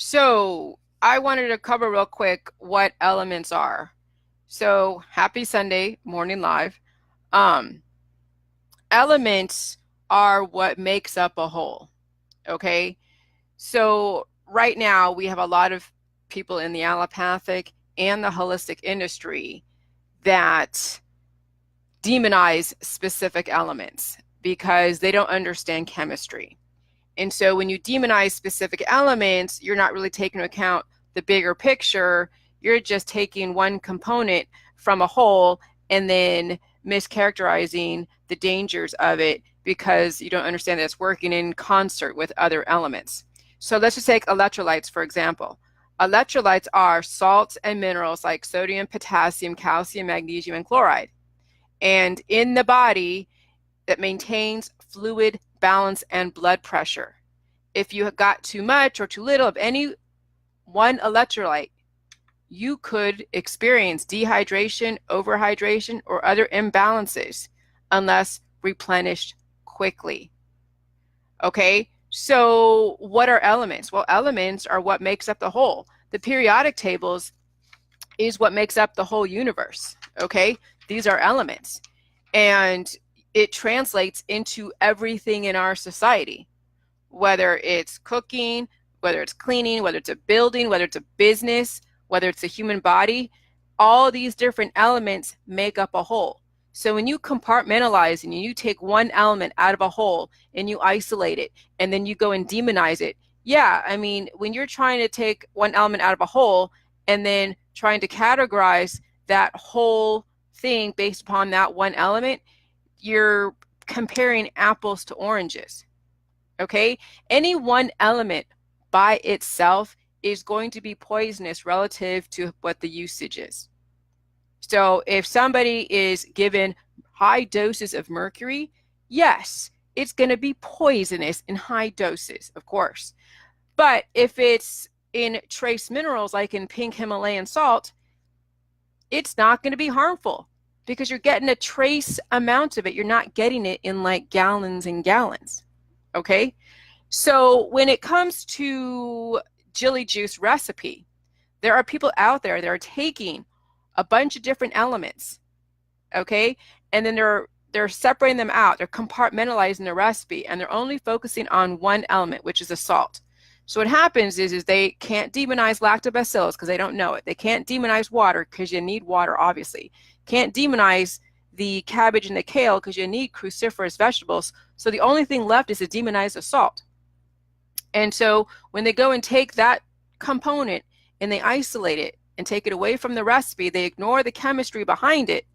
So I wanted to cover real quick what elements are. So happy Sunday morning live. Um, Elements are what makes up a whole. Okay. So right now we have a lot of people in the allopathic and the holistic industry that demonize specific elements because they don't understand chemistry. And so when you demonize specific elements, you're not really taking into account the bigger picture. You're just taking one component from a whole and then mischaracterizing the dangers of it because you don't understand that it's working in concert with other elements. So let's just take electrolytes, for example. Electrolytes are salts and minerals like sodium, potassium, calcium, magnesium, and chloride. And in the body, that maintains fluid balance and blood pressure. If you got too much or too little of any one electrolyte, you could experience dehydration, overhydration, or other imbalances unless replenished quickly. Okay, so what are elements? Well, elements are what makes up the whole. The periodic tables is what makes up the whole universe. Okay, these are elements. And it translates into everything in our society, whether it's cooking, whether it's cleaning, whether it's a building, whether it's a business, whether it's a human body. All these different elements make up a whole. So when you compartmentalize and you take one element out of a whole and you isolate it and then you go and demonize it, yeah, I mean, when you're trying to take one element out of a whole and then trying to categorize that whole thing based upon that one element, you're comparing apples to oranges. Okay? Any one element by itself is going to be poisonous relative to what the usage is. So if somebody is given high doses of mercury, yes, it's going to be poisonous in high doses, of course. But if it's in trace minerals, like in pink Himalayan salt, it's not going to be harmful because you're getting a trace amount of it. You're not getting it in like gallons and gallons. Okay? So when it comes to Jilly Juice recipe, there are people out there that are taking a bunch of different elements, okay? And then they're separating them out. They're compartmentalizing the recipe and they're only focusing on one element, which is a salt. So what happens is they can't demonize lactobacillus because they don't know it. They can't demonize water because you need water, obviously. Can't demonize the cabbage and the kale because you need cruciferous vegetables. So the only thing left is to demonize the salt. And so when they go and take that component and they isolate it and take it away from the recipe, they ignore the chemistry behind it.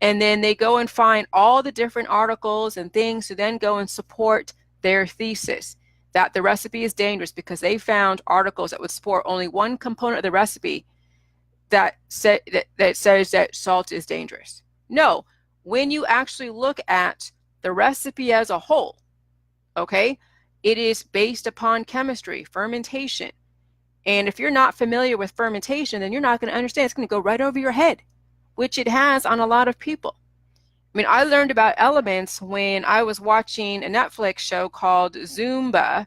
And then they go and find all the different articles and things to then go and support their thesis that the recipe is dangerous because they found articles that would support only one component of the recipe that says that salt is dangerous. No, when you actually look at the recipe as a whole, okay, it is based upon chemistry, fermentation. And if you're not familiar with fermentation, then you're not going to understand. It's going to go right over your head, which it has on a lot of people. I mean, I learned about elements when I was watching a Netflix show called Zumbo,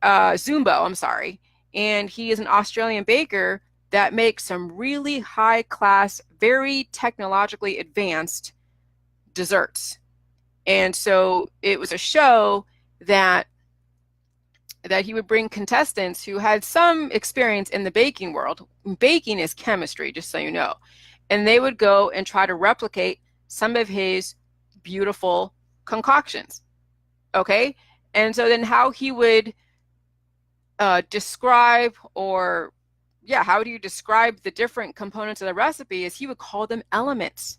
I'm sorry. And he is an Australian baker that makes some really high class, very technologically advanced desserts. And so it was a show that he would bring contestants who had some experience in the baking world. Baking is chemistry, just so you know. And they would go and try to replicate some of his beautiful concoctions. Okay? And so then how he would describe how do you describe the different components of the recipe is he would call them elements.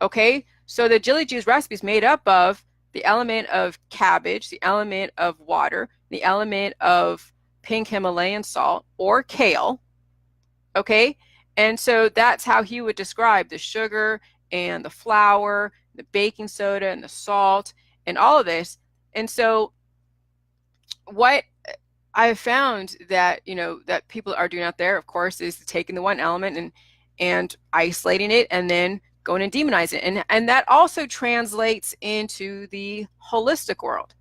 Okay? So the Jilly Juice recipe is made up of the element of cabbage, the element of water, the element of pink Himalayan salt or kale. Okay? And so that's how he would describe the sugar and the flour, the baking soda and the salt and all of this. And so what I've found that, that people are doing out there, of course, is taking the one element and isolating it and then going and demonize it. And that also translates into the holistic world.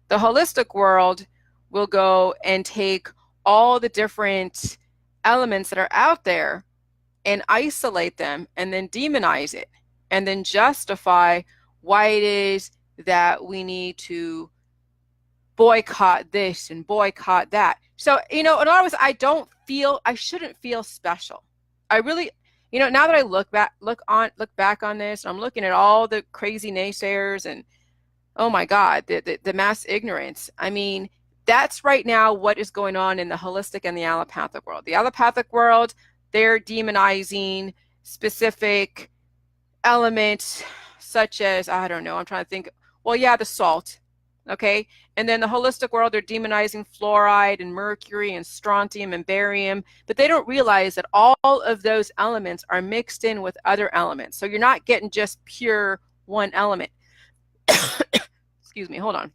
The holistic world will go and take all the different elements that are out there and isolate them and then demonize it and then justify why it is that we need to boycott this and boycott that. So, in other words, I shouldn't feel special. I really, now that I look back on this, I'm looking at all the crazy naysayers and oh my God, the mass ignorance. I mean, that's right now what is going on in the holistic and the allopathic world. The allopathic world, they're demonizing specific elements such as, I don't know, I'm trying to think, well, yeah, the salt, okay? And then the holistic world, they're demonizing fluoride and mercury and strontium and barium, but they don't realize that all of those elements are mixed in with other elements. So you're not getting just pure one element. Excuse me, hold on.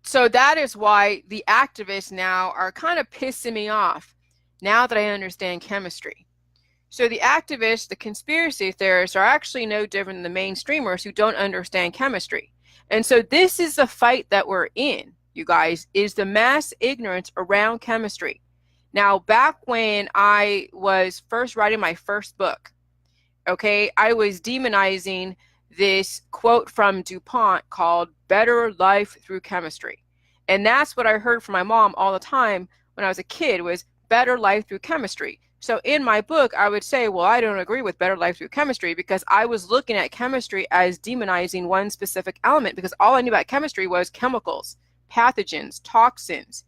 So that is why the activists now are kind of pissing me off now that I understand chemistry. So the activists, the conspiracy theorists are actually no different than the mainstreamers who don't understand chemistry. And so this is the fight that we're in, you guys, is the mass ignorance around chemistry. Now, back when I was first writing my first book, okay, I was demonizing this quote from DuPont called "Better Life Through Chemistry." And that's what I heard from my mom all the time when I was a kid was better life through chemistry. So in my book, I would say, well, I don't agree with better life through chemistry because I was looking at chemistry as demonizing one specific element because all I knew about chemistry was chemicals, pathogens, toxins,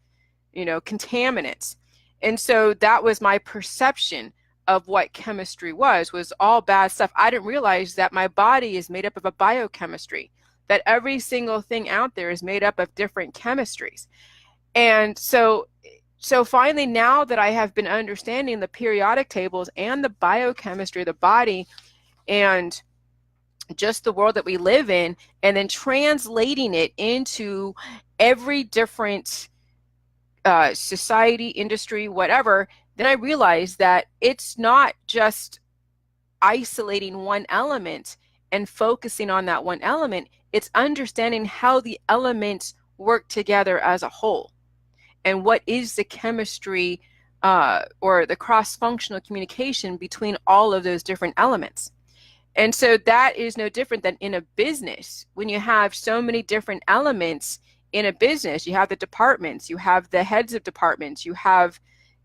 contaminants. And so that was my perception of what chemistry was all bad stuff. I didn't realize that my body is made up of a biochemistry, that every single thing out there is made up of different chemistries. And so finally, now that I have been understanding the periodic tables and the biochemistry of the body and just the world that we live in, and then translating it into every different society, industry, whatever, then I realized that it's not just isolating one element and focusing on that one element. It's understanding how the elements work together as a whole and what is the chemistry or the cross-functional communication between all of those different elements. And so that is no different than in a business. When you have so many different elements in a business, you have the departments, you have the heads of departments, you have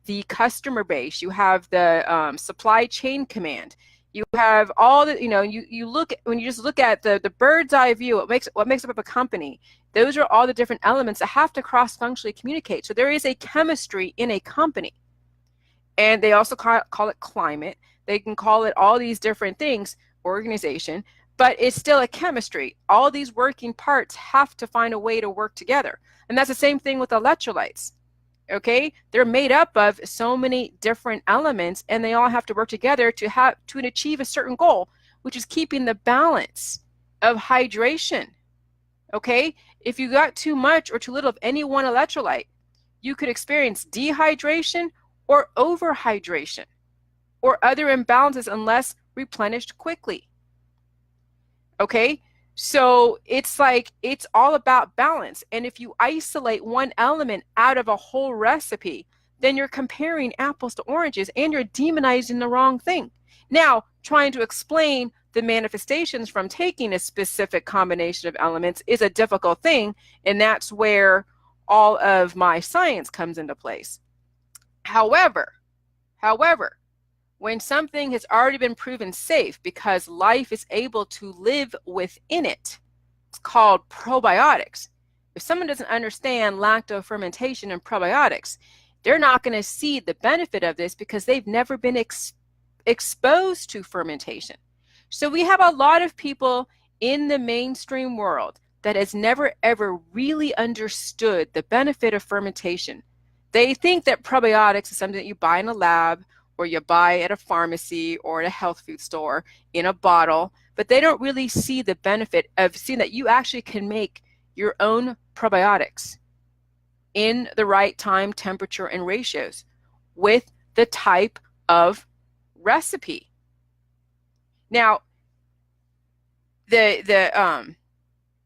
the customer base, you have the supply chain command, you have all the, you look, when you just look at the bird's eye view, what makes up a company, those are all the different elements that have to cross-functionally communicate. So there is a chemistry in a company. And they also call it climate. They can call it all these different things, organization, but it's still a chemistry. All these working parts have to find a way to work together. And that's the same thing with electrolytes. Okay, they're made up of so many different elements and they all have to work together to achieve a certain goal, which is keeping the balance of hydration. Okay, if you got too much or too little of any one electrolyte, you could experience dehydration or overhydration or other imbalances unless replenished quickly. Okay, so it's like it's all about balance. And if you isolate one element out of a whole recipe, then you're comparing apples to oranges and you're demonizing the wrong thing. Now, trying to explain the manifestations from taking a specific combination of elements is a difficult thing, and that's where all of my science comes into place. However, when something has already been proven safe because life is able to live within it, it's called probiotics. If someone doesn't understand lactofermentation and probiotics, they're not going to see the benefit of this because they've never been exposed to fermentation. So we have a lot of people in the mainstream world that has never ever really understood the benefit of fermentation. They think that probiotics is something that you buy in a lab or you buy at a pharmacy or at a health food store in a bottle, but they don't really see the benefit of seeing that you actually can make your own probiotics in the right time, temperature, and ratios with the type of recipe. Now, the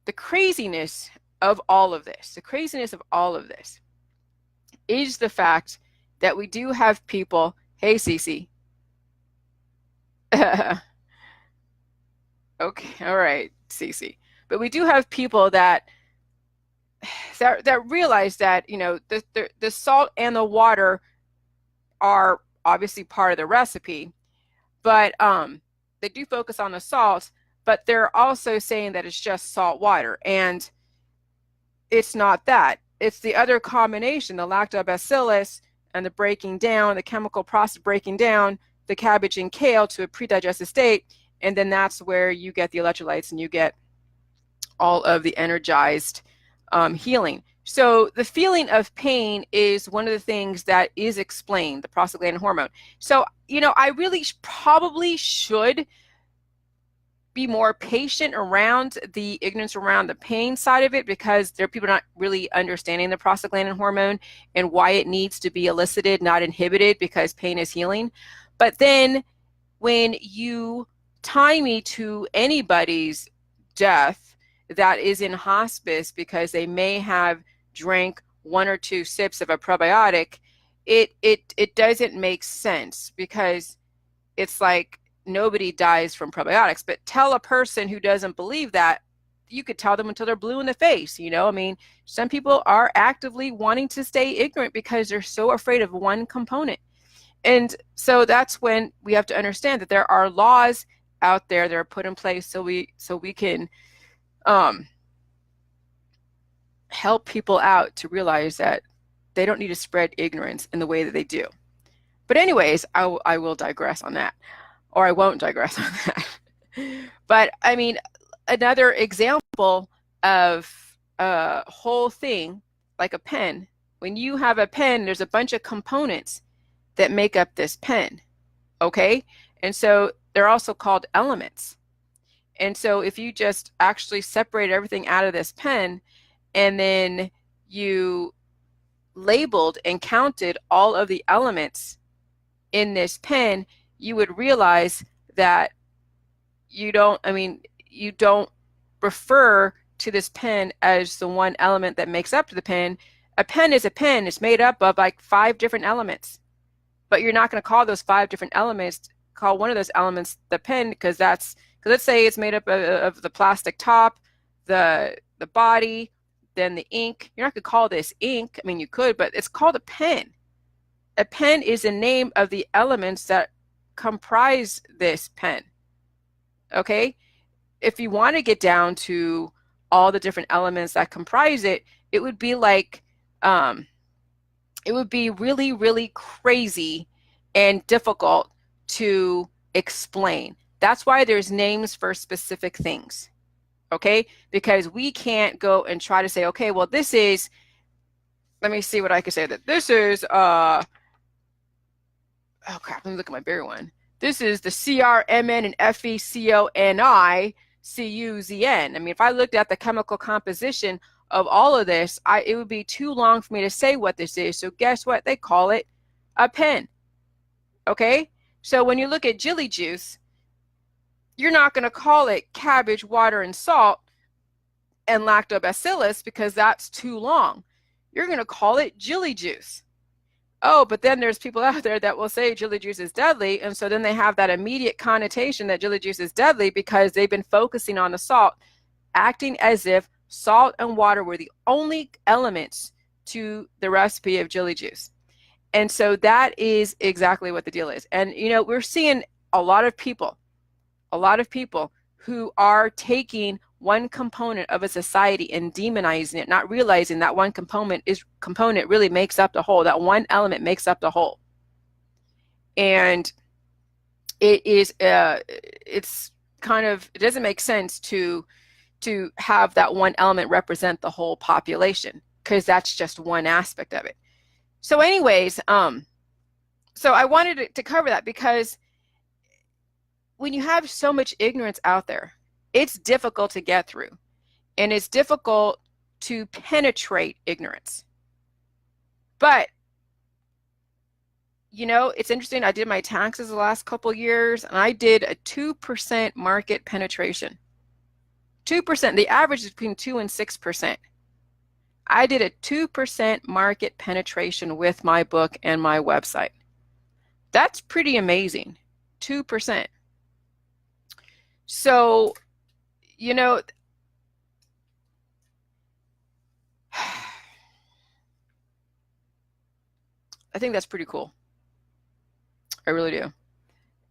the craziness of all of this, is the fact that we do have people, hey Cece. Okay, all right, Cece. But we do have people that realize that, you know, the salt and the water are obviously part of the recipe, but they do focus on the salts, but they're also saying that it's just salt water, and it's not that. It's the other combination, the lactobacillus and the breaking down, the chemical process breaking down the cabbage and kale to a pre-digested state, and then that's where you get the electrolytes and you get all of the energized healing. So the feeling of pain is one of the things that is explained, the prostaglandin hormone. So, you know, I really probably should be more patient around the ignorance around the pain side of it, because there are people not really understanding the prostaglandin hormone and why it needs to be elicited, not inhibited, because pain is healing. But then when you tie me to anybody's death that is in hospice because they may have drank 1 or 2 sips of a probiotic, it doesn't make sense, because it's like nobody dies from probiotics. But tell a person who doesn't believe that, you could tell them until they're blue in the face. You know, I mean, some people are actively wanting to stay ignorant because they're so afraid of one component. And so that's when we have to understand that there are laws out there that are put in place so we can help people out to realize that they don't need to spread ignorance in the way that they do. But anyways, I will digress on that, or I won't digress on that. But I mean, another example of a whole thing, like a pen. When you have a pen, there's a bunch of components that make up this pen, okay? And so they're also called elements. And so if you just actually separate everything out of this pen, and then you labeled and counted all of the elements in this pen, you would realize that you don't refer to this pen as the one element that makes up the pen. A pen is a pen. It's made up of like 5 different elements. But you're not going to call those 5 different elements, call one of those elements the pen, because let's say it's made up of the plastic top, the body, then the ink. You're not going to call this ink. I mean, you could, but it's called a pen. A pen is the name of the elements that comprise this pen. Okay? If you want to get down to all the different elements that comprise it, it would be like, it would be really, really crazy and difficult to explain. That's why there's names for specific things, okay? Because we can't go and try to say, okay, well, this is, let me see what I can say, that this is, oh crap, let me look at my berry one. This is the CRMN and FeCONI CUZN. I mean, if I looked at the chemical composition of all of this, it would be too long for me to say what this is. So guess what? They call it a pen. Okay? So when you look at jelly juice, you're not going to call it cabbage, water, and salt and lactobacillus, because that's too long. You're going to call it jelly juice. Oh, but then there's people out there that will say jelly juice is deadly, and so then they have that immediate connotation that jelly juice is deadly because they've been focusing on the salt, acting as if salt and water were the only elements to the recipe of jelly juice. And so that is exactly what the deal is. And, you know, we're seeing a lot of people who are taking one component of a society and demonizing it, not realizing that one component really makes up the whole. That one element makes up the whole. And it is, it's kind of, it doesn't make sense to have that one element represent the whole population, because that's just one aspect of it. So anyways, so I wanted to cover that, because when you have so much ignorance out there, it's difficult to get through, and it's difficult to penetrate ignorance. But, you know, it's interesting. I did my taxes the last couple years, and I did a 2% market penetration. 2%. The average is between 2 and 6%. I did a 2% market penetration with my book and my website. That's pretty amazing. 2%. So, you know, I think that's pretty cool. I really do.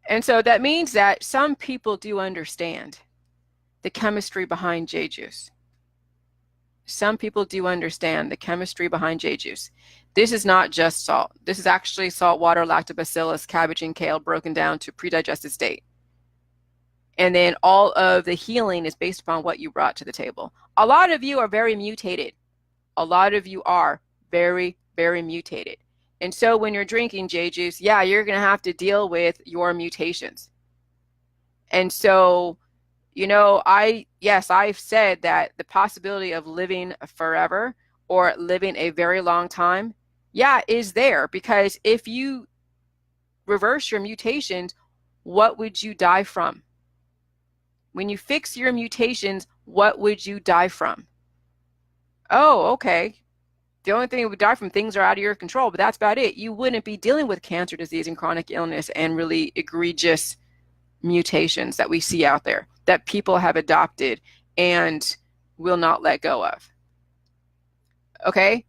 And so that means that some people do understand the chemistry behind J juice. Some people do understand the chemistry behind J juice. This is not just salt. This is actually salt water, lactobacillus, cabbage, and kale broken down to pre-digested state. And then all of the healing is based upon what you brought to the table. A lot of you are very mutated. A lot of you are very, very mutated. And so when you're drinking J juice, yeah, you're going to have to deal with your mutations. And so, you know, I've said that the possibility of living forever or living a very long time, yeah, is there. Because if you reverse your mutations, what would you die from? When you fix your mutations, what would you die from? Oh, okay. The only thing you would die from, things are out of your control, but that's about it. You wouldn't be dealing with cancer, disease, and chronic illness and really egregious mutations that we see out there that people have adopted and will not let go of. Okay?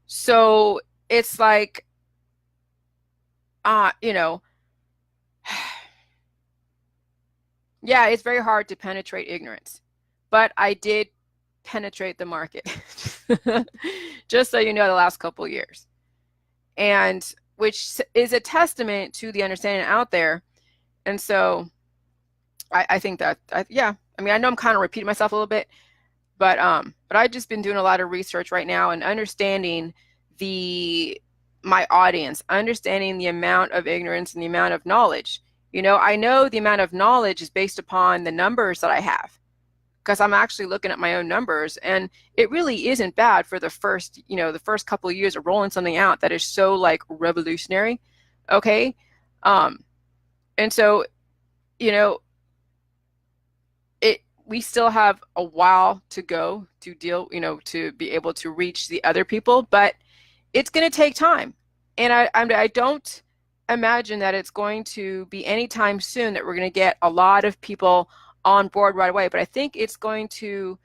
So it's like, you know, yeah, it's very hard to penetrate ignorance, but I did penetrate the market, just so you know, the last couple of years. And which is a testament to the understanding out there. And so I think that, yeah, I mean, I know I'm kind of repeating myself a little bit, but I've just been doing a lot of research right now and understanding my audience, understanding the amount of ignorance and the amount of knowledge. You know, I know the amount of knowledge is based upon the numbers that I have, because I'm actually looking at my own numbers, and it really isn't bad for the first couple of years of rolling something out that is so like revolutionary. Okay. And so, you know, we still have a while to go to deal, you know, to be able to reach the other people, but it's going to take time. And I don't imagine that it's going to be anytime soon that we're going to get a lot of people on board right away. But I think it's going to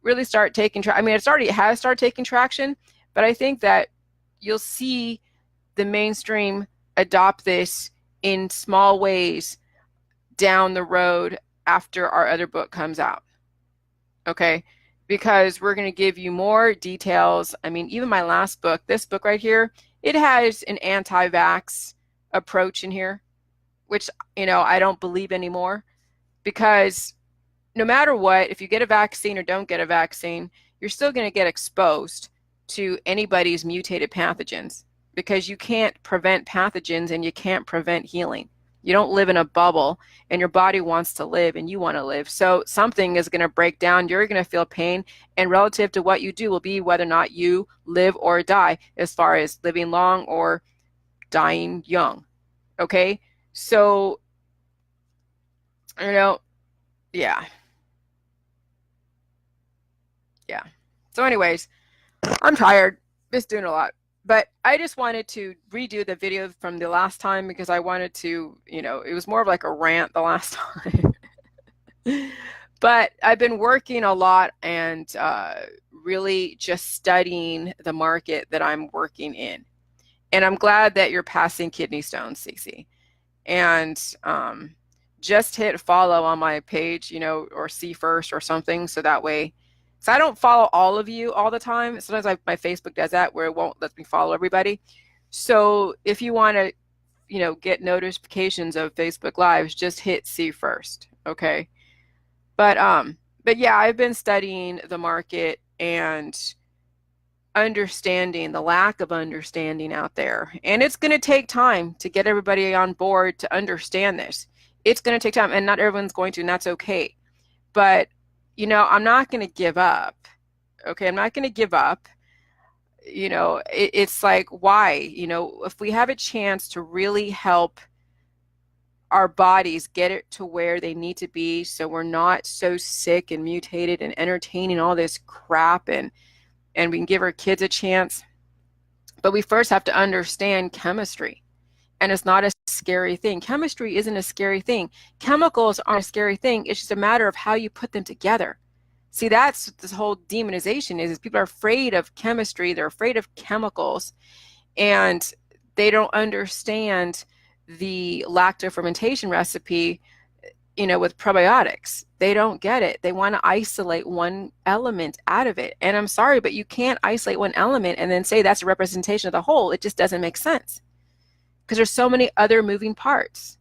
really start taking traction. I mean, it has started taking traction, but I think that you'll see the mainstream adopt this in small ways down the road after our other book comes out. Okay? Because we're going to give you more details. I mean, even my last book, this book right here, it has an anti-vax approach in here, which, you know, I don't believe anymore, because no matter what, if you get a vaccine or don't get a vaccine, you're still going to get exposed to anybody's mutated pathogens, because you can't prevent pathogens and you can't prevent healing. You don't live in a bubble, and your body wants to live and you want to live. So something is going to break down. You're going to feel pain, and relative to what you do will be whether or not you live or die, as far as living long or dying young. Okay? So, you know, yeah. Yeah. So anyways, I'm tired. Just doing a lot. But I just wanted to redo the video from the last time, because I wanted to, you know, it was more of like a rant the last time. But I've been working a lot and really just studying the market that I'm working in. And I'm glad that you're passing kidney stones, Cece. And just hit follow on my page, you know, or see first or something, so that way. So I don't follow all of you all the time. Sometimes my Facebook does that, where it won't let me follow everybody. So if you want to, you know, get notifications of Facebook Lives, just hit see first. Okay. But yeah, I've been studying the market and understanding the lack of understanding out there. And it's going to take time to get everybody on board to understand this. It's going to take time, and not everyone's going to, and that's okay. But, you know, I'm not going to give up. Okay, I'm not going to give up. You know, it's like, why? You know, if we have a chance to really help our bodies get it to where they need to be, so we're not so sick and mutated and entertaining all this crap, and we can give our kids a chance. But we first have to understand chemistry. And it's not a scary thing. Chemistry isn't a scary thing. Chemicals aren't a scary thing. It's just a matter of how you put them together. See, that's what this whole demonization is people are afraid of chemistry. They're afraid of chemicals, and they don't understand the lactofermentation recipe, with probiotics. They don't get it. They want to isolate one element out of it. And I'm sorry, but you can't isolate one element and then say that's a representation of the whole. It just doesn't make sense because there's so many other moving parts.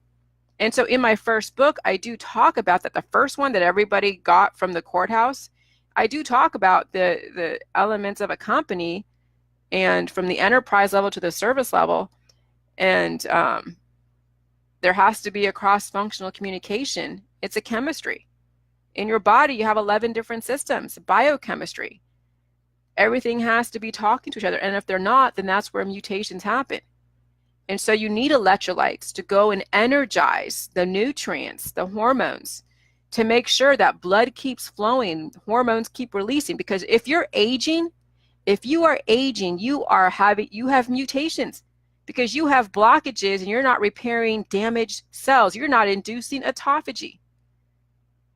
And so in my first book, I do talk about that. The first one that everybody got from the courthouse, I do talk about the elements of a company, and from the enterprise level to the service level. And there has to be a cross-functional communication. It's a chemistry. In your body, you have 11 different systems, biochemistry. Everything has to be talking to each other. And if they're not, then that's where mutations happen. And so you need electrolytes to go and energize the nutrients, the hormones, to make sure that blood keeps flowing, hormones keep releasing. Because if you are aging, you have mutations because you have blockages and you're not repairing damaged cells. You're not inducing autophagy.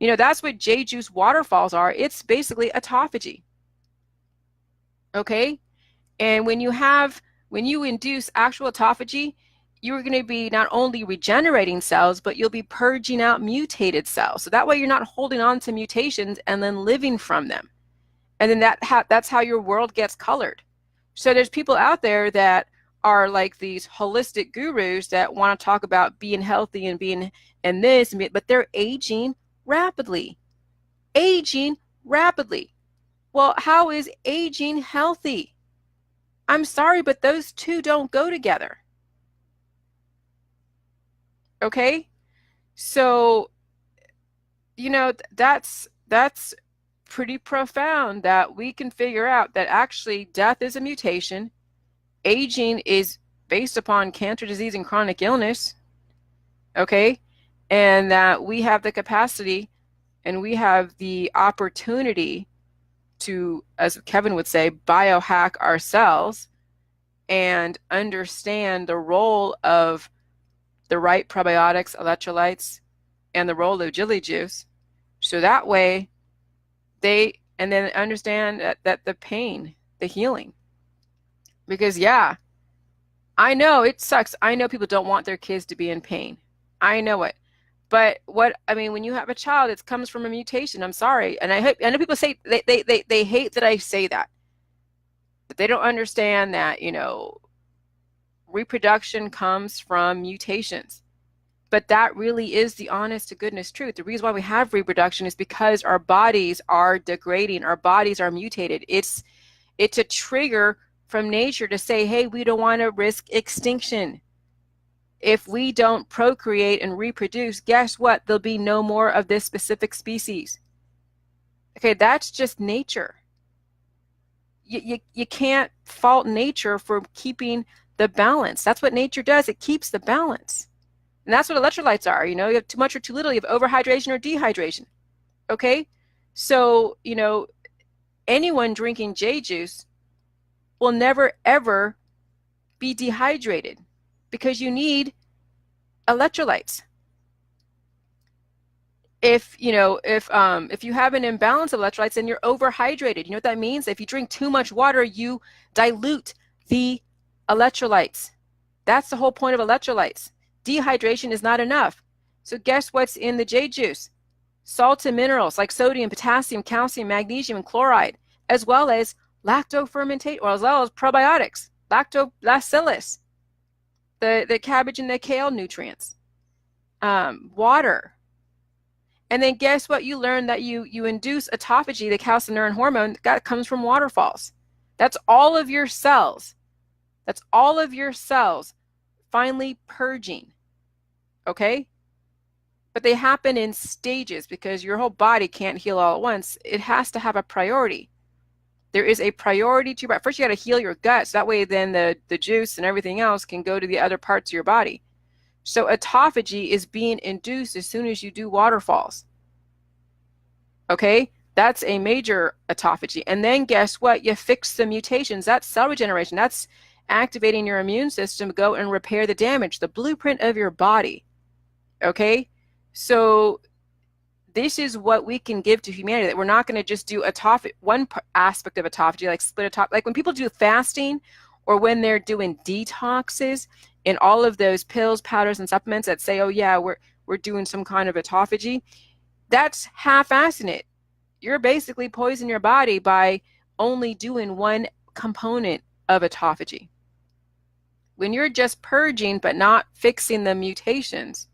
That's what J-juice waterfalls are. It's basically autophagy. Okay? And when you induce actual autophagy, you're going to be not only regenerating cells, but you'll be purging out mutated cells. So that way you're not holding on to mutations and then living from them. And then that's how your world gets colored. So there's people out there that are like these holistic gurus that want to talk about being healthy and being and this, but they're aging rapidly. Well, how is aging healthy? I'm sorry, but those two don't go together. Okay? So, that's pretty profound that we can figure out that actually death is a mutation. Aging is based upon cancer, disease, and chronic illness. Okay? And that we have the capacity and we have the opportunity to, as Kevin would say, biohack ourselves and understand the role of the right probiotics, electrolytes, and the role of Jilly Juice. So that way and then understand that the pain, the healing. Because I know it sucks. I know people don't want their kids to be in pain. I know it. But when you have a child, it comes from a mutation. I'm sorry. And I know people say they hate that I say that. But they don't understand that, reproduction comes from mutations. But that really is the honest to goodness truth. The reason why we have reproduction is because our bodies are degrading. Our bodies are mutated. It's a trigger from nature to say, hey, we don't want to risk extinction. If we don't procreate and reproduce, guess what? There'll be no more of this specific species. Okay, that's just nature. You can't fault nature for keeping the balance. That's what nature does. It keeps the balance. And that's what electrolytes are. You have too much or too little. You have overhydration or dehydration. Okay? So, anyone drinking J-juice will never, ever be dehydrated because you need electrolytes. If you have an imbalance of electrolytes, then you're overhydrated. You know what that means? If you drink too much water, you dilute the electrolytes. That's the whole point of electrolytes. Dehydration is not enough. So guess what's in the J-juice? Salts and minerals like sodium, potassium, calcium, magnesium, and chloride, as well as lactofermentation, or as well as probiotics, lactobacillus, the cabbage and the kale nutrients, water. And then guess what? You learn that you induce autophagy, the calcineurin hormone that comes from waterfalls. That's all of your cells. That's all of your cells finally purging. Okay? But they happen in stages because your whole body can't heal all at once. It has to have a priority. There is a priority to your body. First, you got to heal your gut. So that way then the juice and everything else can go to the other parts of your body. So autophagy is being induced as soon as you do waterfalls. Okay? That's a major autophagy. And then guess what? You fix the mutations. That's cell regeneration. That's activating your immune system to go and repair the damage, the blueprint of your body. Okay? So this is what we can give to humanity, that we're not going to just do one aspect of autophagy, like split autophagy. Like when people do fasting or when they're doing detoxes and all of those pills, powders, and supplements that say, oh yeah, we're doing some kind of autophagy, that's half-assing it. You're basically poisoning your body by only doing one component of autophagy. When you're just purging but not fixing the mutations,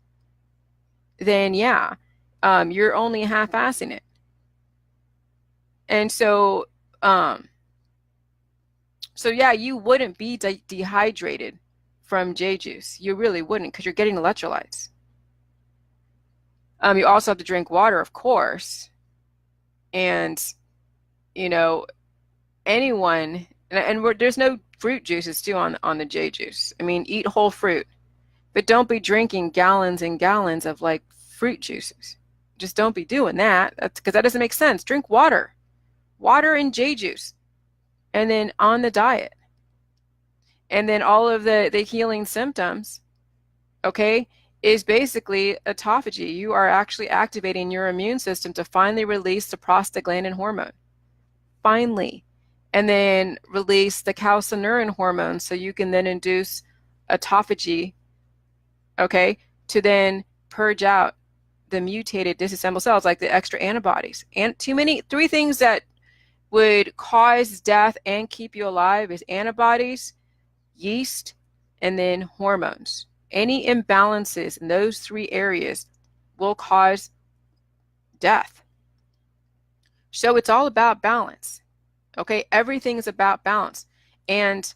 then yeah, you're only half-assing it. And so yeah, you wouldn't be dehydrated from J juice. You really wouldn't, because you're getting electrolytes. You also have to drink water, of course. And, you know, anyone, and there's no fruit juices too on the J juice. I mean, eat whole fruit, but don't be drinking gallons and gallons of like fruit juices. Just don't be doing that. That's because that doesn't make sense. Drink water and J juice, and then on the diet. And then all of the healing symptoms, okay, is basically autophagy. You are actually activating your immune system to finally release the prostaglandin hormone. Finally. And then release the calcineurin hormone so you can then induce autophagy, okay, to then purge out the mutated disassembled cells, like the extra antibodies. And three things that would cause death and keep you alive is antibodies, yeast, and then hormones. Any imbalances in those three areas will cause death. So it's all about balance. Okay, everything is about balance. And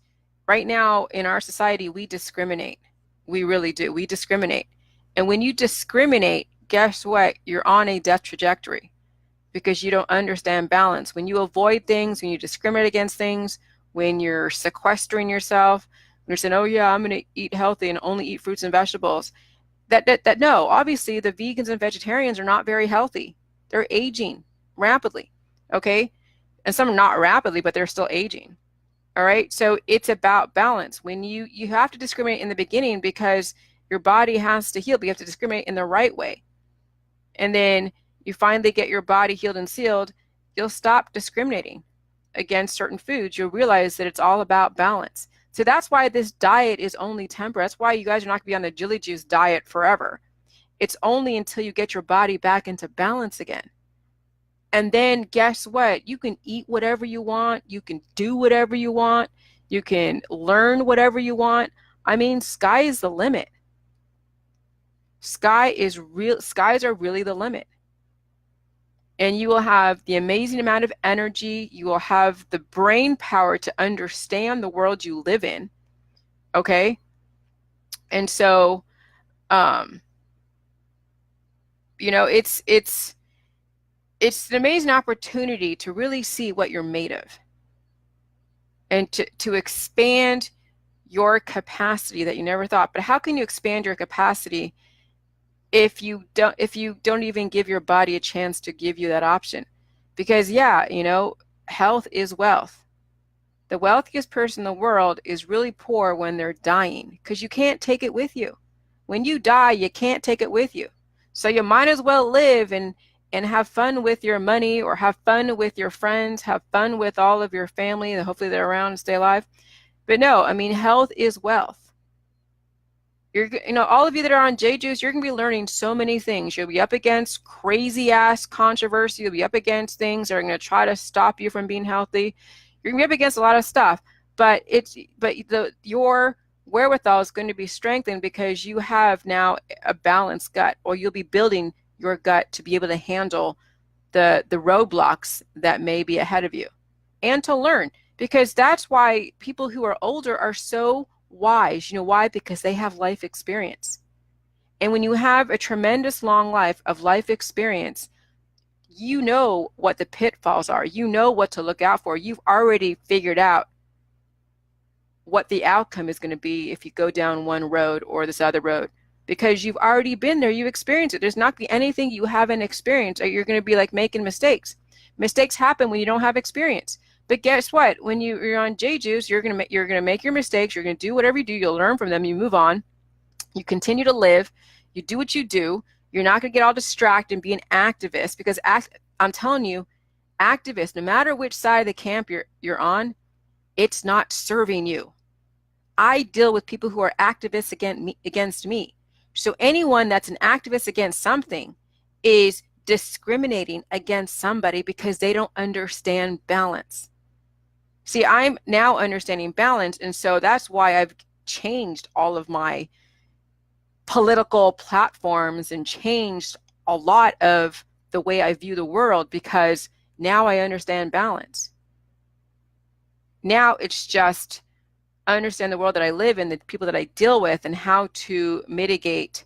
right now in our society, we discriminate. We really do. We discriminate. And when you discriminate, guess what? You're on a death trajectory because you don't understand balance. When you avoid things, when you discriminate against things, when you're sequestering yourself, when you're saying, oh yeah, I'm going to eat healthy and only eat fruits and vegetables, no, obviously the vegans and vegetarians are not very healthy. They're aging rapidly, okay? And some not rapidly, but they're still aging. All right. So it's about balance. When you have to discriminate in the beginning because your body has to heal, but you have to discriminate in the right way. And then you finally get your body healed and sealed, you'll stop discriminating against certain foods. You'll realize that it's all about balance. So that's why this diet is only temporary. That's why you guys are not going to be on the Jilly Juice diet forever. It's only until you get your body back into balance again. And then guess what? You can eat whatever you want. You can do whatever you want. You can learn whatever you want. I mean, sky is the limit. Skies are really the limit. And you will have the amazing amount of energy. You will have the brain power to understand the world you live in. Okay? And so, it's an amazing opportunity to really see what you're made of and to expand your capacity that you never thought. But how can you expand your capacity if you don't even give your body a chance to give you that option? Because yeah, health is wealth. The wealthiest person in the world is really poor when they're dying, because you can't take it with you. When you die, you can't take it with you. So you might as well live and have fun with your money, or have fun with your friends, have fun with all of your family, and hopefully they're around and stay alive. But no, I mean, health is wealth. All of you that are on J Juice, you're going to be learning so many things. You'll be up against crazy ass controversy. You'll be up against things that are going to try to stop you from being healthy. You're going to be up against a lot of stuff, but your wherewithal is going to be strengthened because you have now a balanced gut, or you'll be building your gut to be able to handle the roadblocks that may be ahead of you, and to learn, because that's why people who are older are so wise. You know why? Because they have life experience. And when you have a tremendous long life of life experience, you know what the pitfalls are. You know what to look out for. You've already figured out what the outcome is going to be if you go down one road or this other road. because you've already been there, you experienced it. There's not anything you haven't experienced, or you're going to be like making mistakes. Mistakes happen when you don't have experience. But guess what? When you're on J Juice, you're gonna make your mistakes. You're gonna do whatever you do. You'll learn from them. You move on. You continue to live. You do what you do. You're not gonna get all distracted and be an activist, because I'm telling you, activists, no matter which side of the camp you're on, it's not serving you. I deal with people who are activists against me. So anyone that's an activist against something is discriminating against somebody because they don't understand balance. See, I'm now understanding balance, and so that's why I've changed all of my political platforms and changed a lot of the way I view the world, because now I understand balance. Now it's just understand the world that I live in, the people that I deal with, and how to mitigate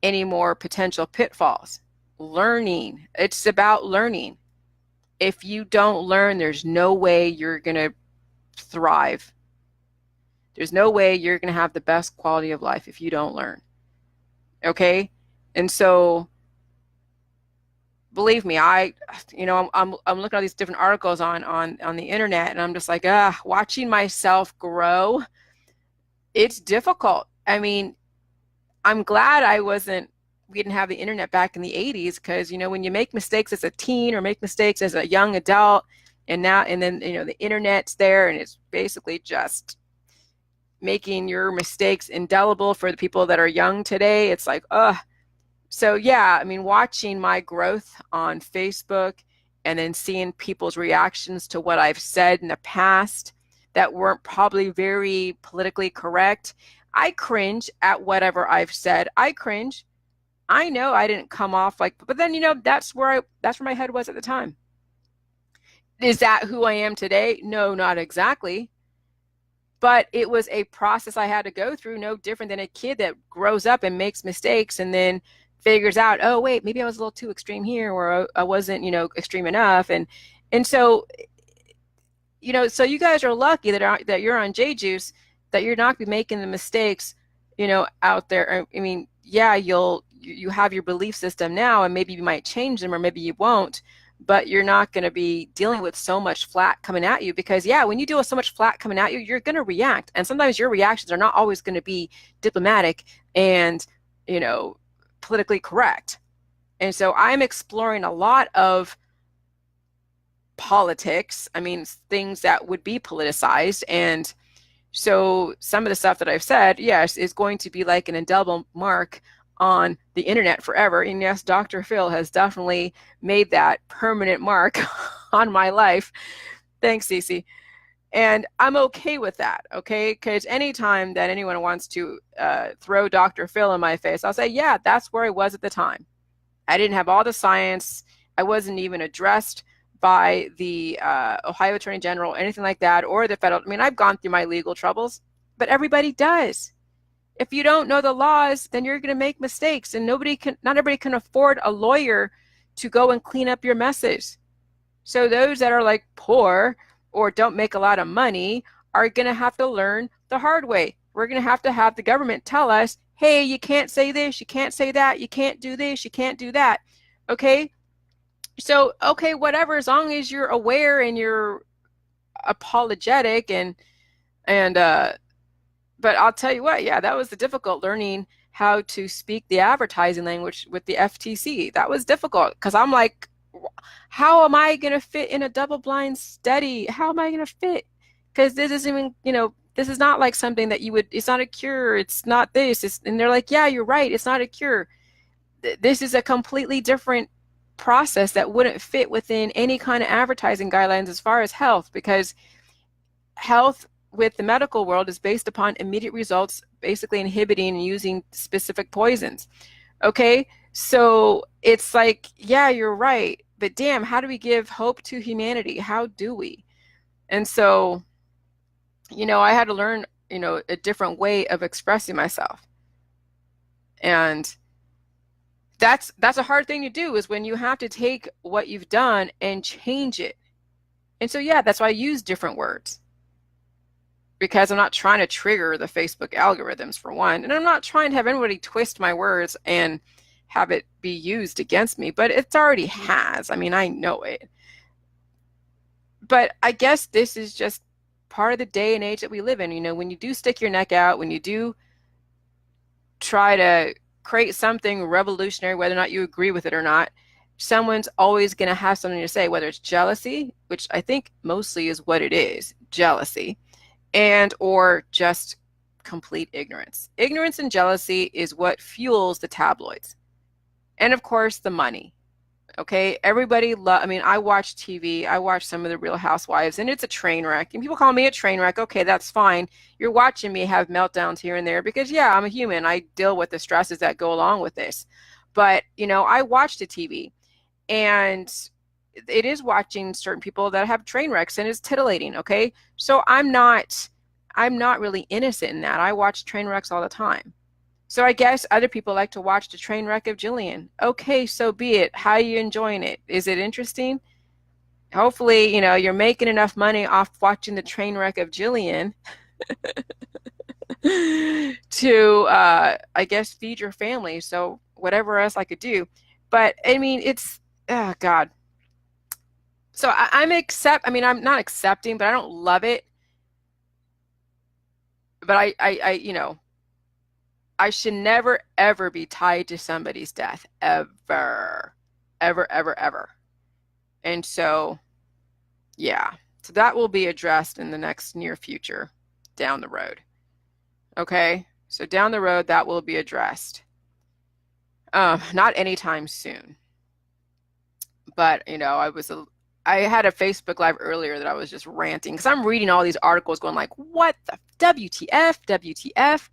any more potential pitfalls. Learning. It's about learning. If you don't learn, there's no way you're going to thrive. There's no way you're going to have the best quality of life if you don't learn. Okay? And so, believe me, I'm looking at all these different articles on the internet, and I'm just like, watching myself grow, it's difficult. I mean, I'm glad we didn't have the internet back in the 80s, because, when you make mistakes as a teen or make mistakes as a young adult, and then, the internet's there, and it's basically just making your mistakes indelible for the people that are young today. It's like, So yeah, I mean, watching my growth on Facebook and then seeing people's reactions to what I've said in the past that weren't probably very politically correct, I cringe at whatever I've said. I cringe. I know I didn't come off like, but then, that's where my head was at the time. Is that who I am today? No, not exactly. But it was a process I had to go through, no different than a kid that grows up and makes mistakes and then figures out, oh, wait, maybe I was a little too extreme here, or I wasn't, extreme enough. And so, so you guys are lucky that you're on J Juice, that you're not making the mistakes, out there. I mean, yeah, you have your belief system now, and maybe you might change them, or maybe you won't, but you're not going to be dealing with so much flat coming at you, because when you deal with so much flat coming at you, you're going to react. And sometimes your reactions are not always going to be diplomatic and, politically correct. And so I'm exploring a lot of politics. I mean, things that would be politicized. And so some of the stuff that I've said, yes, is going to be like an indelible mark on the internet forever. And yes, Dr. Phil has definitely made that permanent mark on my life. Thanks, Cece. And I'm okay with that, okay? Because anytime that anyone wants to throw Dr. Phil in my face, I'll say, yeah, that's where I was at the time. I didn't have all the science. I wasn't even addressed by the Ohio Attorney General, anything like that, or the federal. I mean, I've gone through my legal troubles, but everybody does. If you don't know the laws, then you're going to make mistakes, and not everybody can afford a lawyer to go and clean up your messes. So those that are like poor or don't make a lot of money are going to have to learn the hard way. We're going to have the government tell us, hey, you can't say this, you can't say that, you can't do this, you can't do that. Okay? So, okay, whatever, as long as you're aware and you're apologetic but I'll tell you what, yeah, that was the difficult, learning how to speak the advertising language with the FTC. That was difficult, because I'm like, how am I going to fit in a double-blind study? How am I going to fit? Because this isn't even, this is not like something that it's not a cure. It's not this. And they're like, yeah, you're right. It's not a cure. This is a completely different process that wouldn't fit within any kind of advertising guidelines as far as health, because health with the medical world is based upon immediate results, basically inhibiting and using specific poisons. Okay, so it's like, yeah, you're right, but damn, how do we give hope to humanity? How do we? And so, I had to learn, a different way of expressing myself. And that's a hard thing to do, is when you have to take what you've done and change it. And so, yeah, that's why I use different words. because I'm not trying to trigger the Facebook algorithms for one, and I'm not trying to have anybody twist my words and have it be used against me, but it already has. I mean, I know it. But I guess this is just part of the day and age that we live in. You know, when you do stick your neck out, when you do try to create something revolutionary, whether or not you agree with it or not, someone's always going to have something to say, whether it's jealousy, which I think mostly is what it is, jealousy, and or just complete ignorance. Ignorance and jealousy is what fuels the tabloids. And of course, the money. Okay, everybody I mean, I watch TV, I watch some of the Real Housewives, and it's a train wreck. And people call me a train wreck. Okay, that's fine. You're watching me have meltdowns here and there because, yeah, I'm a human. I deal with the stresses that go along with this. But, you know, I watch the TV, and it is watching certain people that have train wrecks, and it's titillating. Okay, so I'm not really innocent in that. I watch train wrecks all the time. So I guess other people like to watch the train wreck of Jillian. Okay, so be it. How are you enjoying it? Is it interesting? Hopefully, you know, you're making enough money off watching the train wreck of Jillian to, I guess, feed your family. So whatever else I could do. But I mean, it's, oh God. So I mean, I'm not accepting, but I don't love it. But you know, I should never, ever be tied to somebody's death, ever, ever, ever, ever. And so, yeah, so that will be addressed in the next near future down the road. Okay, so down the road, that will be addressed. Not anytime soon. But, you know, I had a Facebook Live earlier that I was just ranting because I'm reading all these articles going like, what the WTF, WTF,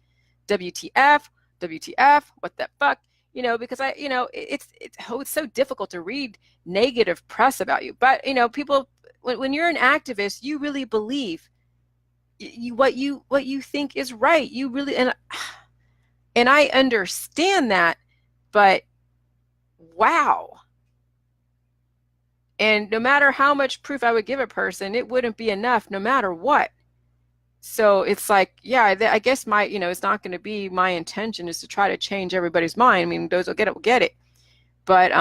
WTF, WTF, what the fuck? You know, because it's so difficult to read negative press about you. But, you know, people, when you're an activist, you really believe what you think is right. You really, and I understand that, but wow. And no matter how much proof I would give a person, it wouldn't be enough no matter what. So it's like, yeah, I guess it's not going to be my intention is to try to change everybody's mind. I mean, those will get it. But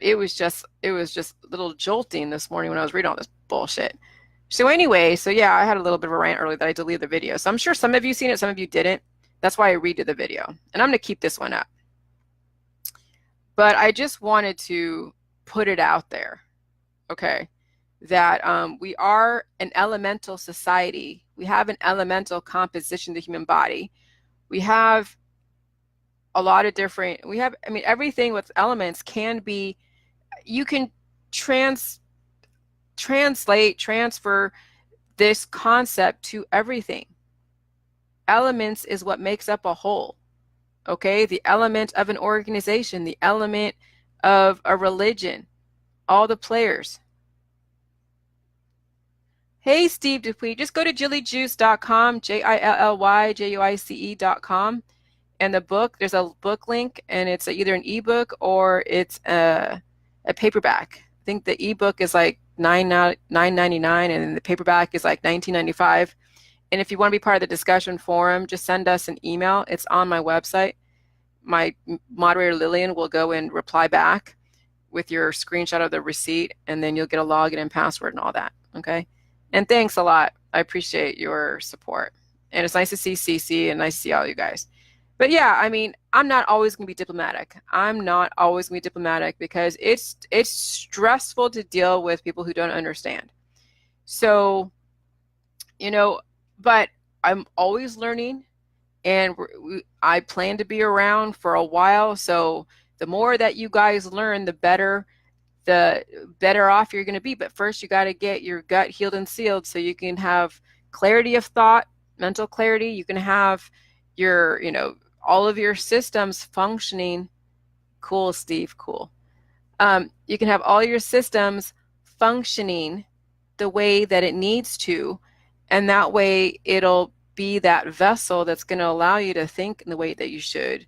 it was just a little jolting this morning when I was reading all this bullshit. So anyway, so yeah, I had a little bit of a rant earlier that I deleted the video. So I'm sure some of you seen it, some of you didn't. That's why I redid the video. And I'm going to keep this one up. But I just wanted to put it out there, okay, that we are an elemental society. We have an elemental composition of the human body. We have a lot of different, I mean, everything with elements can be, you can transfer this concept to everything. Elements is what makes up a whole, okay? The element of an organization, the element of a religion, all the players. Hey, Steve Dupuy, just go to jillyjuice.com, JILLYJUICE.com, and the book, there's a book link, and it's either an ebook or it's a paperback. I think the ebook is like $9.99, and the paperback is like $19.95. And if you want to be part of the discussion forum, just send us an email. It's on my website. My moderator, Lillian, will go and reply back with your screenshot of the receipt, and then you'll get a login and password and all that, okay? And thanks a lot. I appreciate your support. And it's nice to see Cece and nice to see all you guys. But yeah, I mean, I'm not always going to be diplomatic. I'm not always going to be diplomatic because it's stressful to deal with people who don't understand. So, you know, but I'm always learning, and I plan to be around for a while. So the more that you guys learn, the better off you're going to be. But first, you got to get your gut healed and sealed so you can have clarity of thought, mental clarity. You can have your, all of your systems functioning. Cool, Steve, cool. You can have all your systems functioning the way that it needs to, and that way it'll be that vessel that's going to allow you to think in the way that you should,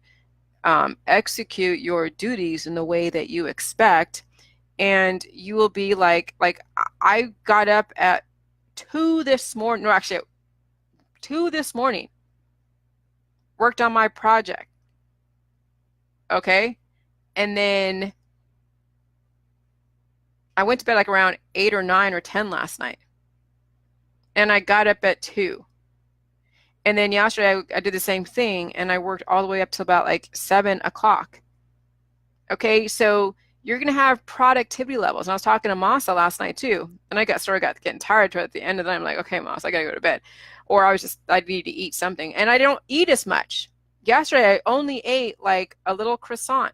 execute your duties in the way that you expect, and you will be like I got up at 2 this morning, no, actually 2 this morning, worked on my project. Okay. And then I went to bed like around 8 or 9 or 10 last night. And I got up at 2. And then yesterday I did the same thing and I worked all the way up to about like 7 o'clock. Okay, so you're going to have productivity levels. And I was talking to Masa last night too. And I got getting tired at the end of the night. I'm like, okay, Masa, I got to go to bed. Or I need to eat something. And I don't eat as much. Yesterday I only ate like a little croissant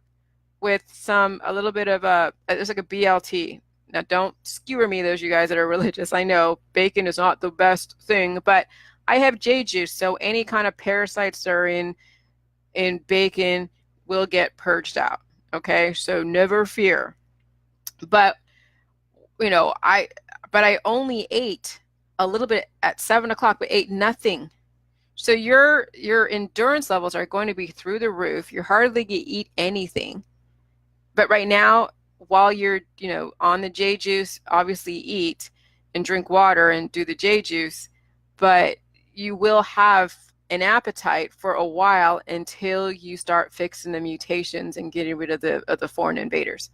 with a little bit of it's like a BLT. Now don't skewer me, those of you guys that are religious. I know bacon is not the best thing, but I have J juice, so any kind of parasites that are in bacon will get purged out. Okay, so never fear. But I only ate a little bit at 7 o'clock, but ate nothing. So your endurance levels are going to be through the roof. You're hardly going to eat anything. But right now, while you're on the J juice, obviously eat and drink water and do the J juice, but you will have an appetite for a while until you start fixing the mutations and getting rid of the foreign invaders.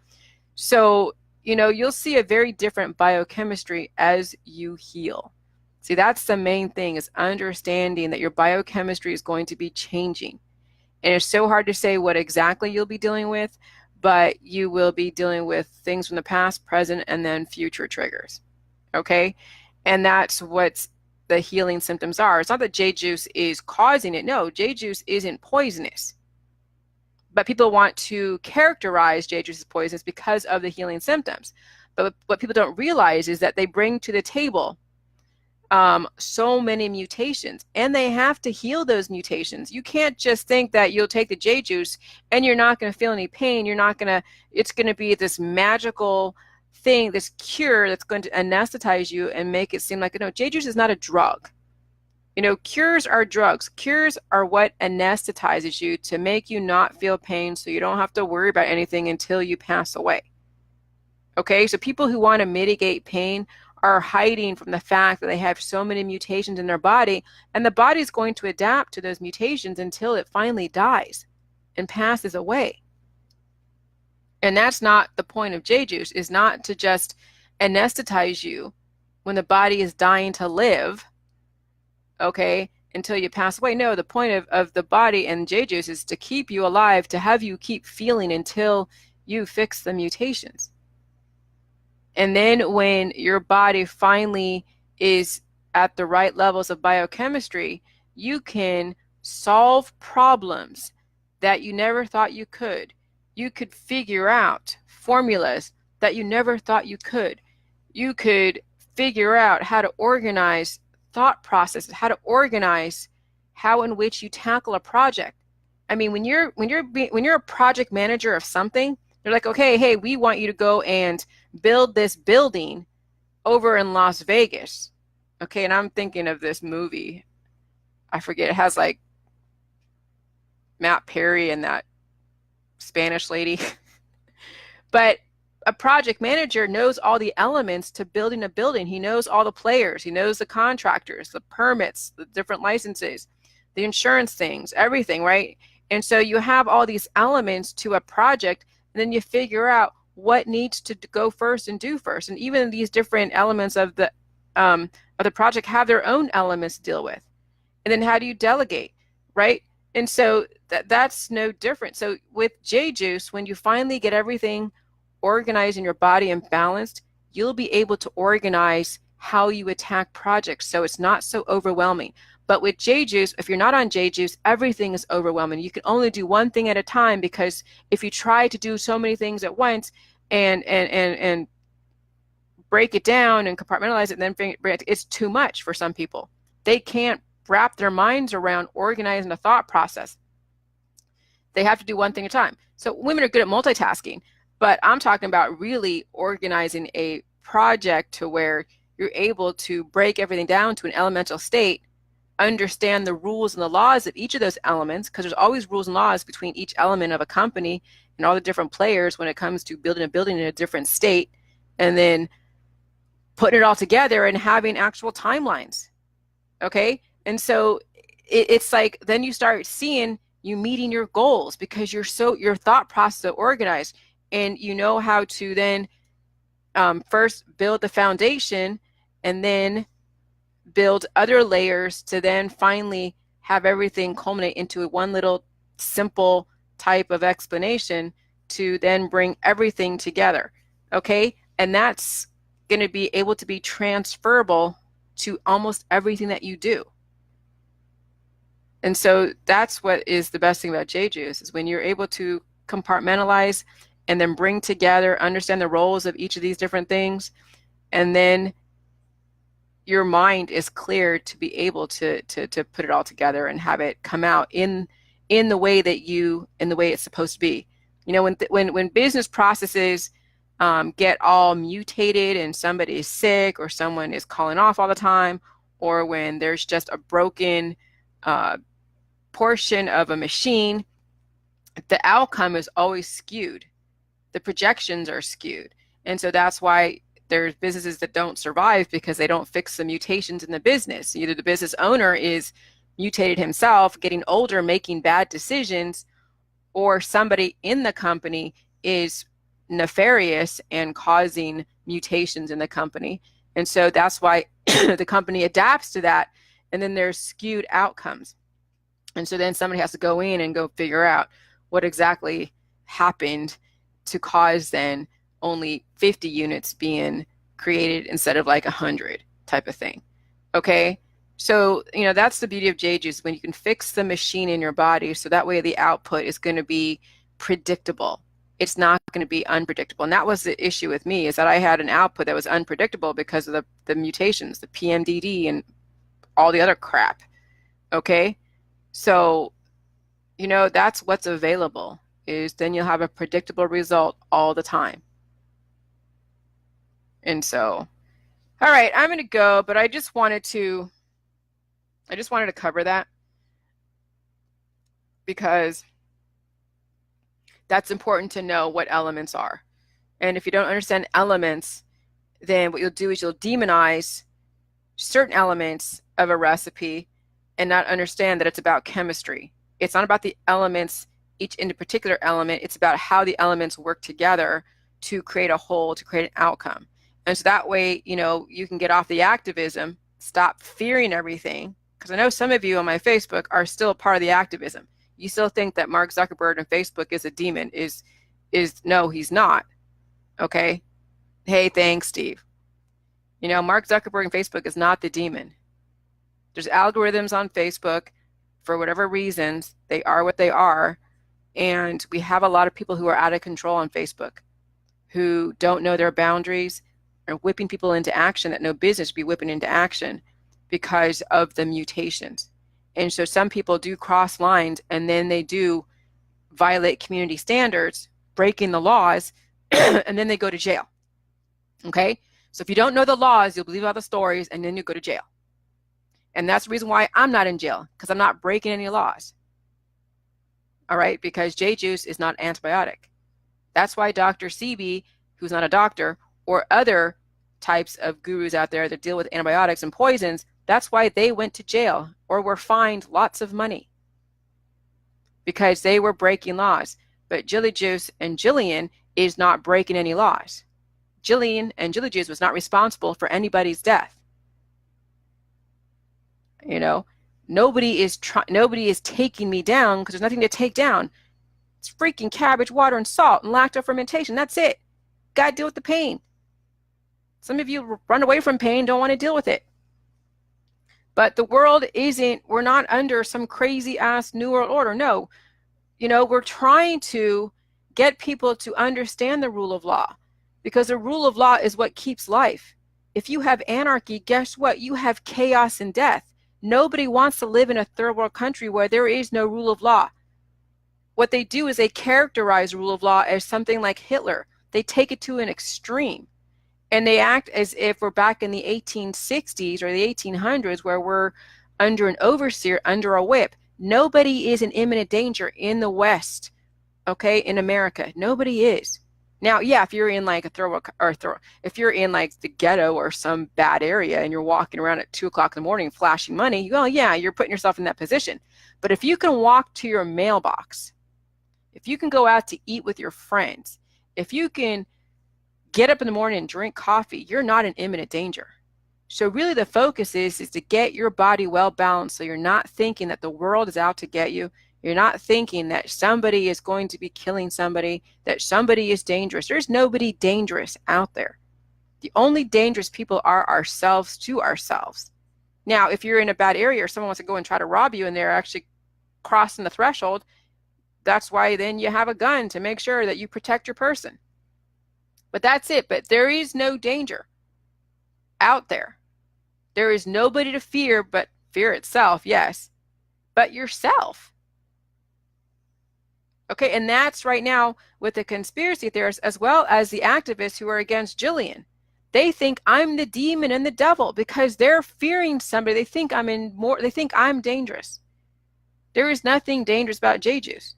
So, you'll see a very different biochemistry as you heal. See, that's the main thing, is understanding that your biochemistry is going to be changing. And it's so hard to say what exactly you'll be dealing with, but you will be dealing with things from the past, present, and then future triggers. Okay? And that's what the healing symptoms are. It's not that J juice is causing it. No, J juice isn't poisonous. But people want to characterize J juice as poisonous because of the healing symptoms. But what people don't realize is that they bring to the table so many mutations, and they have to heal those mutations. You can't just think that you'll take the J juice and you're not going to feel any pain. It's going to be this magical thing, this cure that's going to anesthetize you and make it seem like, no, J juice is not a drug. Cures are drugs. Cures are what anesthetizes you to make you not feel pain, so you don't have to worry about anything until you pass away. Okay, so people who want to mitigate pain are hiding from the fact that they have so many mutations in their body, and the body is going to adapt to those mutations until it finally dies and passes away. And that's not the point of J juice, is not to just anesthetize you when the body is dying to live, okay, until you pass away. No, the point of the body and J juice is to keep you alive, to have you keep feeling until you fix the mutations. And then when your body finally is at the right levels of biochemistry, you can solve problems that you never thought you could. You could figure out formulas that you never thought you could. You could figure out how to organize thought processes, how to organize how in which you tackle a project. I mean, when you're a project manager of something, they're like, okay, hey, we want you to go and build this building over in Las Vegas. Okay, and I'm thinking of this movie. I forget, it has like Matt Perry and that Spanish lady. But a project manager knows all the elements to building a building. He knows all the players. He knows the contractors, the permits, the different licenses, the insurance things, everything, right? And so you have all these elements to a project, and then you figure out what needs to go first and do first. And even these different elements of the project have their own elements to deal with. And then how do you delegate, right? And so that's no different. So with J juice, when you finally get everything organized in your body and balanced, you'll be able to organize how you attack projects, so it's not so overwhelming. But with J juice, if you're not on J juice, everything is overwhelming. You can only do one thing at a time, because if you try to do so many things at once and break it down and compartmentalize it, and then bring it, it's too much for some people. They can't wrap their minds around organizing a thought process. They have to do one thing at a time. So women are good at multitasking, but I'm talking about really organizing a project to where you're able to break everything down to an elemental state, understand the rules and the laws of each of those elements, because there's always rules and laws between each element of a company and all the different players when it comes to building a building in a different state, and then putting it all together and having actual timelines. Okay. And so it's like, then you start seeing you meeting your goals because your thought process is organized, and you know how to then first build the foundation and then build other layers to then finally have everything culminate into one little simple type of explanation to then bring everything together. Okay. And that's going to be able to be transferable to almost everything that you do. And so that's what is the best thing about J-Juice, is when you're able to compartmentalize and then bring together, understand the roles of each of these different things, and then your mind is clear to be able to put it all together and have it come out in the way that in the way it's supposed to be. You know, when business processes get all mutated and somebody is sick or someone is calling off all the time, or when there's just a broken portion of a machine, the outcome is always skewed. The projections are skewed. And so that's why there's businesses that don't survive, because they don't fix the mutations in the business. Either the business owner is mutated himself, getting older, making bad decisions, or somebody in the company is nefarious and causing mutations in the company. And so that's why the company adapts to that, and then there's skewed outcomes. And so then somebody has to go in and go figure out what exactly happened to cause then only 50 units being created instead of like 100 type of thing. Okay. So, you know, that's the beauty of J-Juice, when you can fix the machine in your body. So that way the output is going to be predictable. It's not going to be unpredictable. And that was the issue with me, is that I had an output that was unpredictable because of the mutations, the PMDD and all the other crap. Okay. So, you know, that's what's available, is then you'll have a predictable result all the time. And so, all right, I'm going to go, but I just wanted to cover that because that's important to know what elements are. And if you don't understand elements, then what you'll do is you'll demonize certain elements of a recipe and not understand that it's about chemistry. It's not about the elements, each in a particular element. It's about how the elements work together to create a whole, to create an outcome. And so that way, you know, you can get off the activism, stop fearing everything. Because I know some of you on my Facebook are still part of the activism. You still think that Mark Zuckerberg and Facebook is a demon. No, he's not. Okay. Hey, thanks, Steve. You know, Mark Zuckerberg and Facebook is not the demon. There's algorithms on Facebook for whatever reasons. They are what they are. And we have a lot of people who are out of control on Facebook, who don't know their boundaries, are whipping people into action that no business be whipping into action because of the mutations. And so some people do cross lines, and then they do violate community standards, breaking the laws, and then they go to jail. Okay? So if you don't know the laws, you'll believe all the stories, and then you go to jail. And that's the reason why I'm not in jail, because I'm not breaking any laws. All right? Because J-Juice is not antibiotic. That's why Dr. Sebi, who's not a doctor, or other types of gurus out there that deal with antibiotics and poisons, that's why they went to jail or were fined lots of money, because they were breaking laws. But Jilly Juice and Jillian is not breaking any laws. Jillian and Jilly Juice was not responsible for anybody's death. You know, nobody is taking me down, because there's nothing to take down. It's freaking cabbage, water, and salt, and lacto fermentation. That's it. Got to deal with the pain. Some of you run away from pain, don't want to deal with it. But the world we're not under some crazy ass New World Order. No, you know, we're trying to get people to understand the rule of law, because the rule of law is what keeps life. If you have anarchy, guess what? You have chaos and death. Nobody wants to live in a third world country where there is no rule of law. What they do is they characterize rule of law as something like Hitler. They take it to an extreme. And they act as if we're back in the 1860s or the 1800s, where we're under an overseer, under a whip. Nobody is in imminent danger in the West, okay, in America. Nobody is. Now, yeah, if you're in like if you're in like the ghetto or some bad area and you're walking around at 2 o'clock in the morning flashing money, well, yeah, you're putting yourself in that position. But if you can walk to your mailbox, if you can go out to eat with your friends, if you can get up in the morning and drink coffee, you're not in imminent danger. So really the focus is to get your body well balanced so you're not thinking that the world is out to get you. You're not thinking that somebody is going to be killing somebody, that somebody is dangerous. There's nobody dangerous out there. The only dangerous people are ourselves to ourselves. Now, if you're in a bad area or someone wants to go and try to rob you and they're actually crossing the threshold, that's why then you have a gun to make sure that you protect your person. But that's it. But there is no danger out there. There is nobody to fear but fear itself, yes, but yourself. Okay, and that's right now with the conspiracy theorists as well as the activists who are against Jillian. They think I'm the demon and the devil because they're fearing somebody. They think they think I'm dangerous. There is nothing dangerous about J-Juice.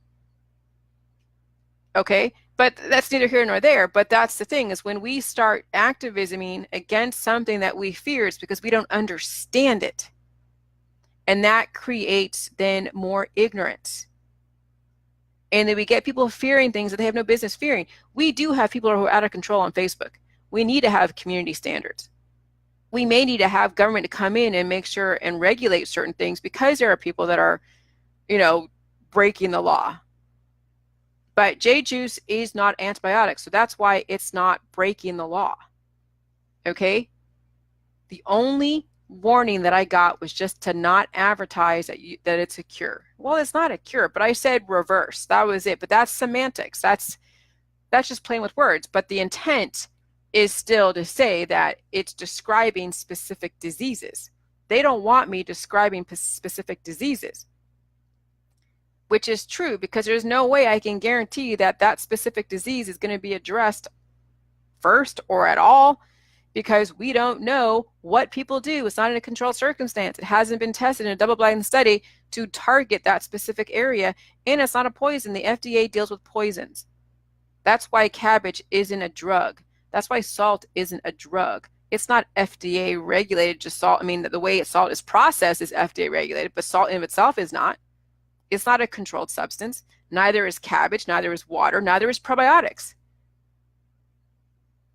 Okay, but that's neither here nor there. But that's the thing is when we start activisming against something that we fear, it's because we don't understand it. And that creates then more ignorance. And then we get people fearing things that they have no business fearing. We do have people who are out of control on Facebook. We need to have community standards. We may need to have government to come in and make sure and regulate certain things because there are people that are, breaking the law. But J-Juice is not antibiotics, so that's why it's not breaking the law. Okay? The only warning that I got was just to not advertise that it's a cure. Well, it's not a cure, but I said reverse. That was it. But that's semantics. That's just playing with words. But the intent is still to say that it's describing specific diseases. They don't want me describing specific diseases, which is true because there's no way I can guarantee that that specific disease is going to be addressed first or at all because we don't know what people do. It's not in a controlled circumstance. It hasn't been tested in a double-blind study to target that specific area, and it's not a poison. The FDA deals with poisons. That's why cabbage isn't a drug. That's why salt isn't a drug. It's not FDA regulated, just salt. I mean, the way salt is processed is FDA regulated, but salt in itself is not. It's not a controlled substance. Neither is cabbage, neither is water, neither is probiotics.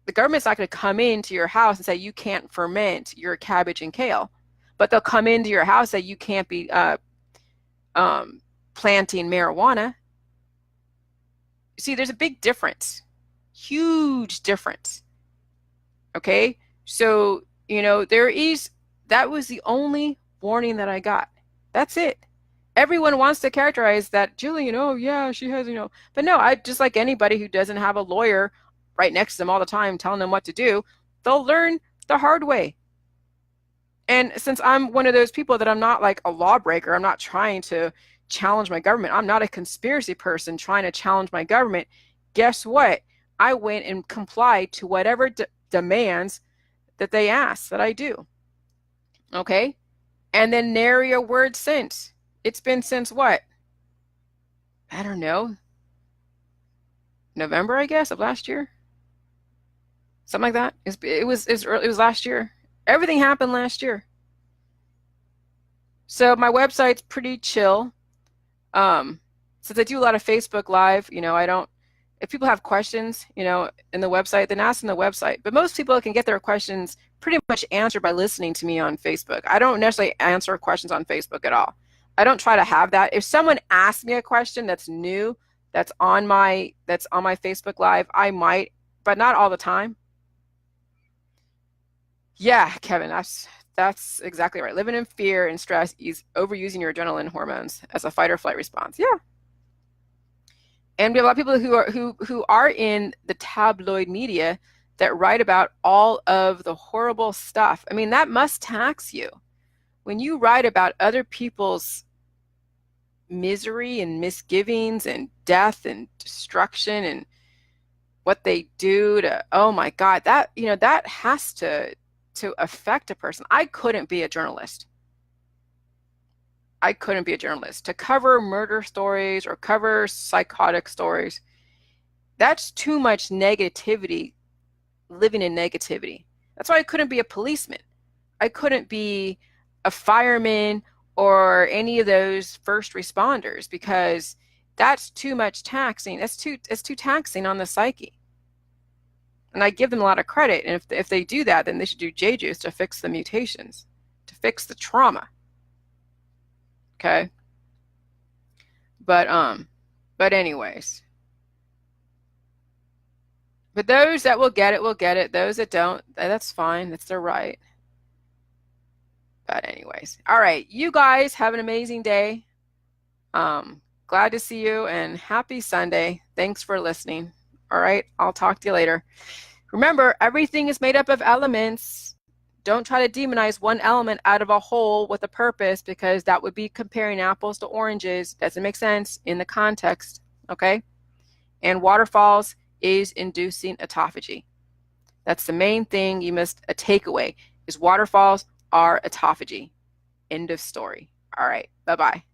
The government's not going to come into your house and say you can't ferment your cabbage and kale, but they'll come into your house and say you can't be planting marijuana. See, there's a big difference, huge difference. Okay, so that was the only warning that I got. That's it. Everyone wants to characterize that Jillian, oh yeah, she has, but no, I just like anybody who doesn't have a lawyer right next to them all the time telling them what to do, they'll learn the hard way. And since I'm one of those people that I'm not like a lawbreaker, I'm not trying to challenge my government. I'm not a conspiracy person trying to challenge my government. Guess what? I went and complied to whatever demands that they asked that I do. Okay? And then nary a word since. It's been since what? I don't know. November, I guess, of last year. Something like that. It was last year. Everything happened last year. So my website's pretty chill. Since I do a lot of Facebook Live, if people have questions, in the website, then ask them the website. But most people can get their questions pretty much answered by listening to me on Facebook. I don't necessarily answer questions on Facebook at all. I don't try to have that. If someone asks me a question that's new, that's on my Facebook Live, I might, but not all the time. Yeah, Kevin, that's exactly right. Living in fear and stress is overusing your adrenaline hormones as a fight or flight response. Yeah. And we have a lot of people who are in the tabloid media that write about all of the horrible stuff. I mean, that must tax you. When you write about other people's misery and misgivings and death and destruction and what they do to, oh my God, that has to affect a person. I couldn't be a journalist. To cover murder stories or cover psychotic stories, That's too much negativity, living in negativity. That's why I couldn't be a policeman. I couldn't be a fireman or any of those first responders, because that's too much taxing. It's too taxing on the psyche. And I give them a lot of credit. And if they do that, then they should do J-Juice to fix the mutations, to fix the trauma. Okay. But anyways. But those that will get it will get it. Those that don't, that's fine. That's their right. But anyways. All right. You guys have an amazing day. Glad to see you and happy Sunday. Thanks for listening. All right. I'll talk to you later. Remember, everything is made up of elements. Don't try to demonize one element out of a whole with a purpose, because that would be comparing apples to oranges. Doesn't make sense in the context. Okay. And waterfalls is inducing autophagy. That's the main thing you must take away, is waterfalls are autophagy. End of story. All right. Bye-bye.